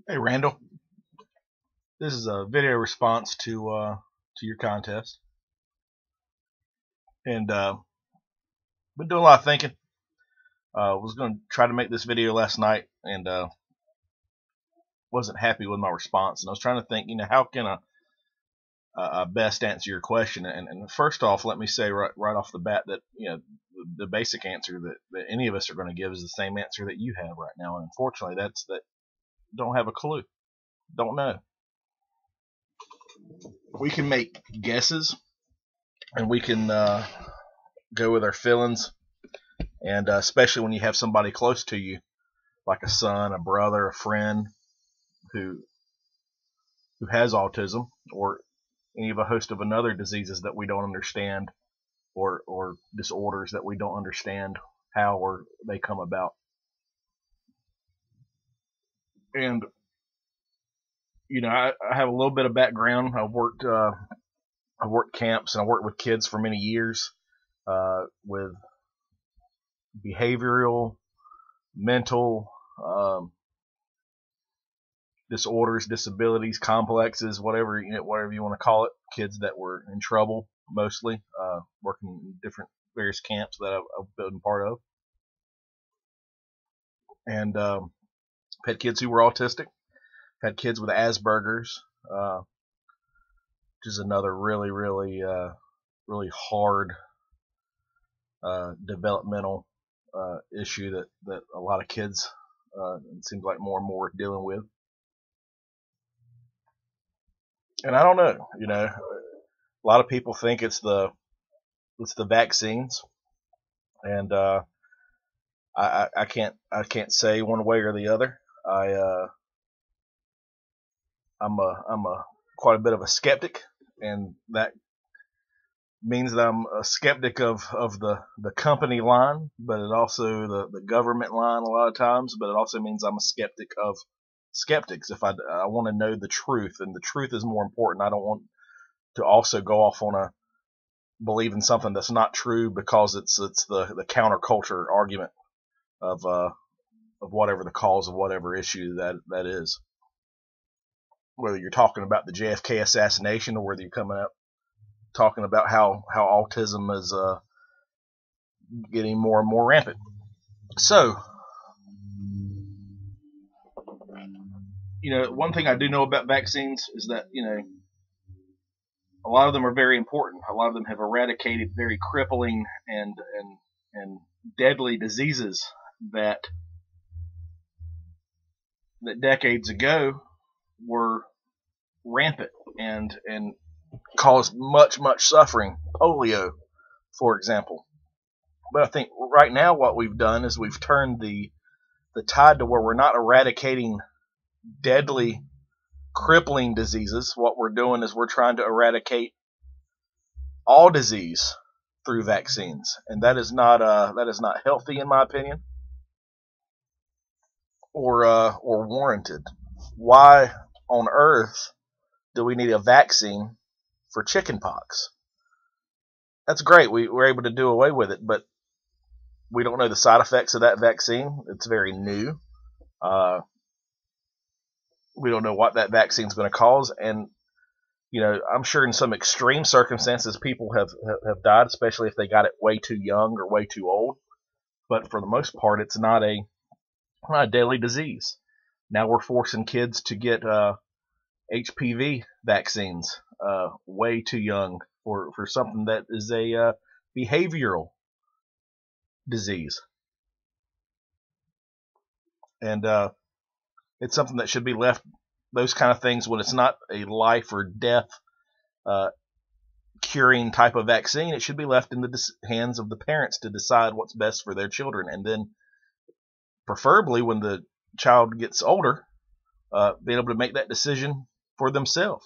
Hey Randall, this is a video response to your contest, and been doing a lot of thinking. Was going to try to make this video last night, and wasn't happy with my response. And I was trying to think, how can I best answer your question? And first off, let me say right off the bat that the basic answer that any of us are going to give is the same answer that you have right now. And unfortunately, that's that don't have a clue, don't know. We can make guesses, and we can go with our feelings, and especially when you have somebody close to you, like a son, a brother, a friend who has autism, or any of a host of another diseases that we don't understand, or disorders that we don't understand how or they come about. And I have a little bit of background. I've worked camps, and I worked with kids for many years, with behavioral, mental disorders, disabilities, complexes, whatever you want to call it. Kids that were in trouble, mostly, working in different various camps that I've been part of, and had kids who were autistic, had kids with Asperger's, which is another really really hard developmental issue that a lot of kids, it seems like more and more are dealing with. And I don't know, a lot of people think it's the vaccines, and I can't say one way or the other. I'm a quite a bit of a skeptic, and that means that I'm a skeptic of the company line, but it also the government line a lot of times, but it also means I'm a skeptic of skeptics. If I want to know the truth, and the truth is more important. I don't want to also go off on a believe in something that's not true because it's the counterculture argument of whatever the cause of whatever issue that is. Whether you're talking about the JFK assassination, or whether you're coming up talking about how autism is getting more and more rampant. So, one thing I do know about vaccines is that a lot of them are very important. A lot of them have eradicated very crippling and deadly diseases that decades ago were rampant and caused much suffering. Polio, for example. But I think right now what we've done is we've turned the tide to where we're not eradicating deadly, crippling diseases. What we're doing is we're trying to eradicate all disease through vaccines, and that is not healthy, in my opinion, or warranted. Why on earth do we need a vaccine for chickenpox? That's great. We were able to do away with it, but we don't know the side effects of that vaccine. It's very new. We don't know what that vaccine is going to cause, and I'm sure in some extreme circumstances people have died, especially if they got it way too young or way too old. But for the most part, it's not a deadly disease. Now we're forcing kids to get HPV vaccines way too young for something that is a behavioral disease, and it's something that should be left. Those kind of things, when it's not a life or death curing type of vaccine, it should be left in the hands of the parents to decide what's best for their children, and then preferably when the child gets older, be able to make that decision for themselves.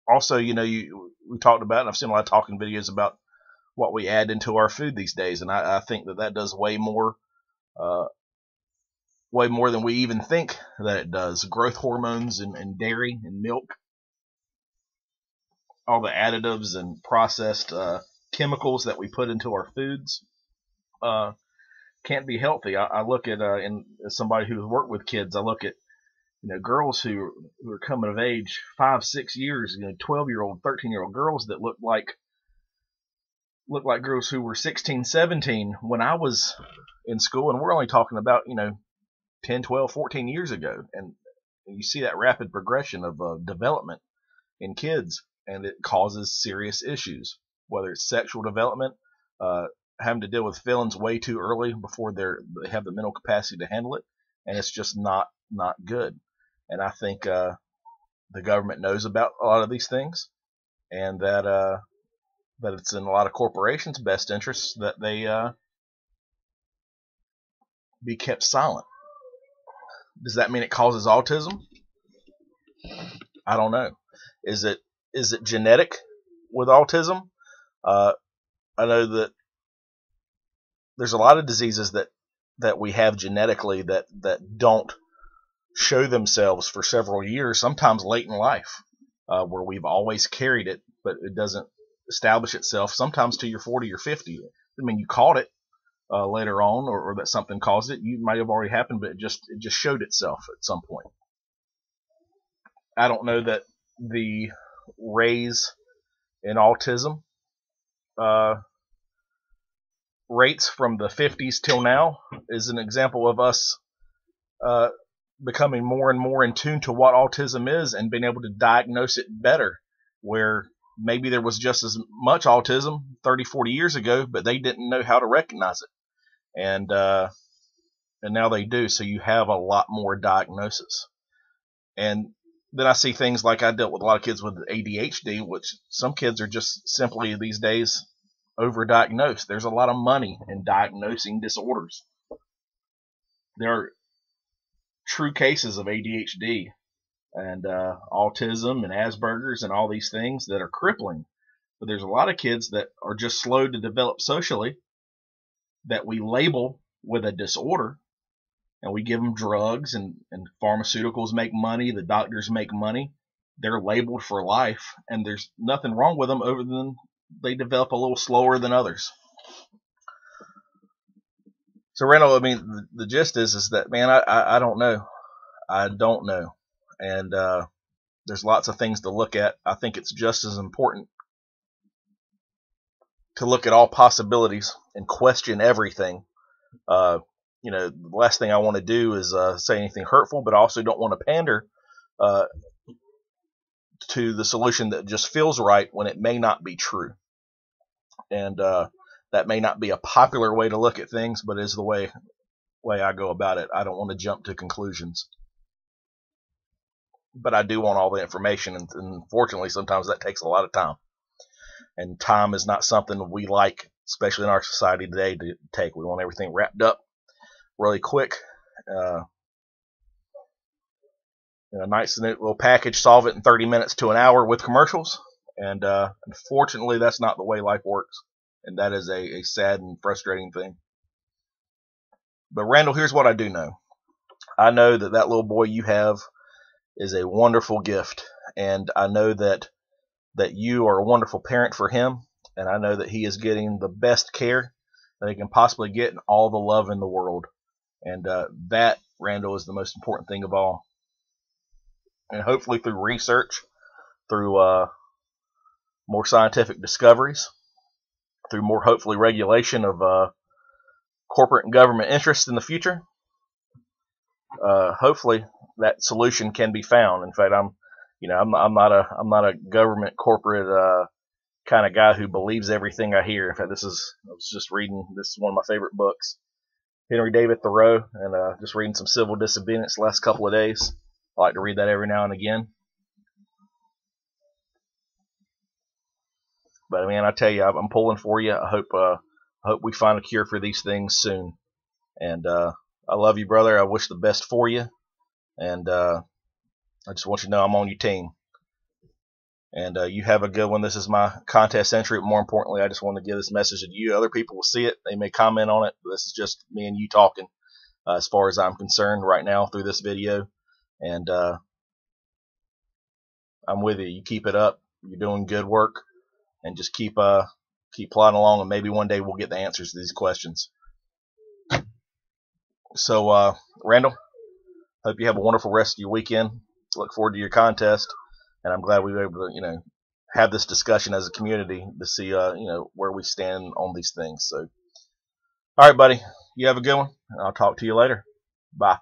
Also, we talked about, and I've seen a lot of talking videos about what we add into our food these days, and I think that does way more than we even think that it does. Growth hormones and dairy and milk, all the additives and processed chemicals that we put into our foods, can't be healthy. I look at as somebody who's worked with kids, I look at girls who are coming of age 5, 6 years, 12-year-old, 13-year-old girls that look like girls who were 16, 17 when I was in school, and we're only talking about 10, 12, 14 years ago, and you see that rapid progression of development in kids, and it causes serious issues, whether it's sexual development, uh, having to deal with feelings way too early before they have the mental capacity to handle it, and it's just not good. And I think the government knows about a lot of these things, and that it's in a lot of corporations' best interests that they be kept silent. Does that mean it causes autism? I don't know. Is it genetic with autism? I know that there's a lot of diseases that we have genetically that don't show themselves for several years, sometimes late in life, where we've always carried it, but it doesn't establish itself. Sometimes till you're 40 or 50. I mean, you caught it later on, or that something caused it. You might have already happened, but it just showed itself at some point. I don't know that the raise in autism rates from the 50s till now is an example of us becoming more and more in tune to what autism is and being able to diagnose it better, where maybe there was just as much autism 30, 40 years ago, but they didn't know how to recognize it. And now they do, so you have a lot more diagnosis. And then I see things like, I dealt with a lot of kids with ADHD, which some kids are just simply these days overdiagnosed. There's a lot of money in diagnosing disorders. There are true cases of ADHD and autism and Asperger's and all these things that are crippling. But there's a lot of kids that are just slow to develop socially that we label with a disorder, and we give them drugs, and pharmaceuticals make money, the doctors make money. They're labeled for life, and there's nothing wrong with them other than they develop a little slower than others. So Randall, I mean, the gist is that, man, I don't know. I don't know. And there's lots of things to look at. I think it's just as important to look at all possibilities and question everything. The last thing I want to do is say anything hurtful, but I also don't want to pander to the solution that just feels right when it may not be true. And that may not be a popular way to look at things, but is the way I go about it. I don't want to jump to conclusions, but I do want all the information, and unfortunately sometimes that takes a lot of time, and time is not something we like, especially in our society today, to take. We want everything wrapped up really quick. A nice little package, solve it in 30 minutes to an hour with commercials, and unfortunately that's not the way life works, and that is a sad and frustrating thing. But Randall, here's what I do know. I know that little boy you have is a wonderful gift, and I know that you are a wonderful parent for him, and I know that he is getting the best care that he can possibly get and all the love in the world. And that, Randall, is the most important thing of all. And hopefully through research, through more scientific discoveries, through more, hopefully, regulation of corporate and government interests in the future, hopefully that solution can be found. In fact, I'm not a government corporate kind of guy who believes everything I hear. In fact, I was just reading, this is one of my favorite books, Henry David Thoreau, and just reading some civil disobedience the last couple of days. I like to read that every now and again. But man, I tell you, I'm pulling for you. I hope we find a cure for these things soon. And I love you, brother. I wish the best for you. And I just want you to know I'm on your team. And you have a good one. This is my contest entry. But more importantly, I just want to give this message to you. Other people will see it. They may comment on it. But this is just me and you talking as far as I'm concerned right now through this video. And I'm with you. You keep it up. You're doing good work. And just keep plodding along. And maybe one day we'll get the answers to these questions. So, Randall, hope you have a wonderful rest of your weekend. Look forward to your contest, and I'm glad we were able to, have this discussion as a community to see, where we stand on these things. So, all right, buddy, you have a good one, and I'll talk to you later. Bye.